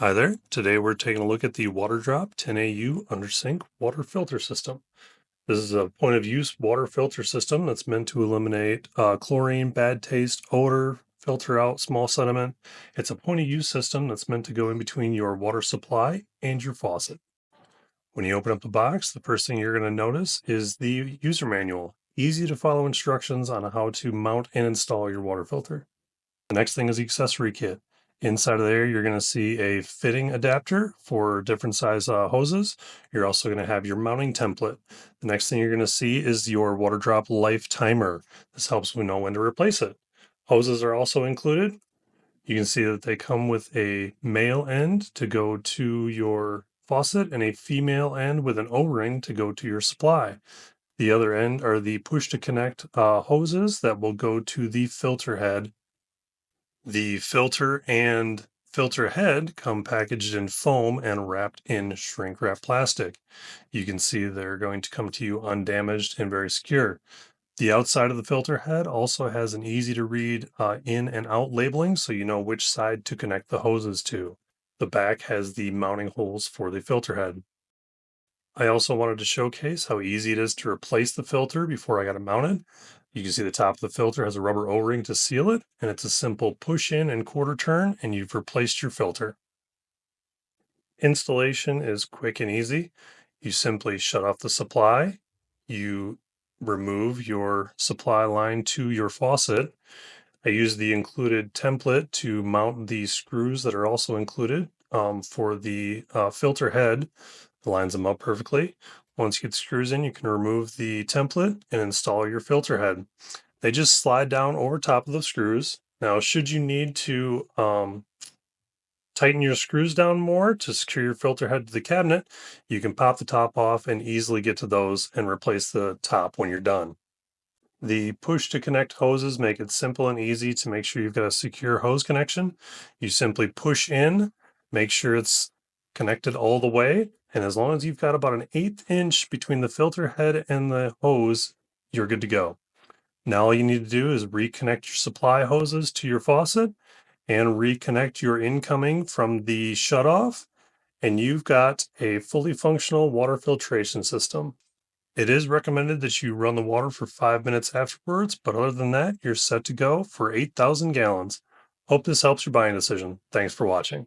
Hi there. Today we're taking a look at the Waterdrop 10AU under-sink water filter system. This is a point-of-use water filter system that's meant to eliminate chlorine, bad taste, odor, filter out small sediment. It's a point-of-use system that's meant to go in between your water supply and your faucet. When you open up the box, the first thing you're going to notice is the user manual. Easy to follow instructions on how to mount and install your water filter. The next thing is the accessory kit. Inside of there, you're going to see a fitting adapter for different size hoses. You're also going to have your mounting template. The next thing you're going to see is your Waterdrop life timer. This helps we know when to replace it. Hoses are also included. You can see that they come with a male end to go to your faucet and a female end with an O-ring to go to your supply. The other end are the push to connect hoses that will go to the filter head. The filter and filter head come packaged in foam and wrapped in shrink wrap plastic. You can see they're going to come to you undamaged and very secure. The outside of the filter head also has an easy to read in and out labeling so you know which side to connect the hoses to. The back has the mounting holes for the filter head. I also wanted to showcase how easy it is to replace the filter before I got it mounted. You can see the top of the filter has a rubber O-ring to seal it, and it's a simple push in and quarter turn, and you've replaced your filter. Installation is quick and easy. You simply shut off the supply, you remove your supply line to your faucet. I use the included template to mount the screws that are also included for the filter head. It lines them up perfectly. Once you get screws in, you can remove the template and install your filter head. They just slide down over top of the screws. Now, should you need to tighten your screws down more to secure your filter head to the cabinet, you can pop the top off and easily get to those and replace the top when you're done. The push to connect hoses make it simple and easy to make sure you've got a secure hose connection. You simply push in, make sure it's connected all the way, and as long as you've got about an 1/8 inch between the filter head and the hose, you're good to go. Now all you need to do is reconnect your supply hoses to your faucet and reconnect your incoming from the shutoff, and you've got a fully functional water filtration system. It is recommended that you run the water for 5 minutes afterwards, but other than that, you're set to go for 8,000 gallons. Hope this helps your buying decision. Thanks for watching.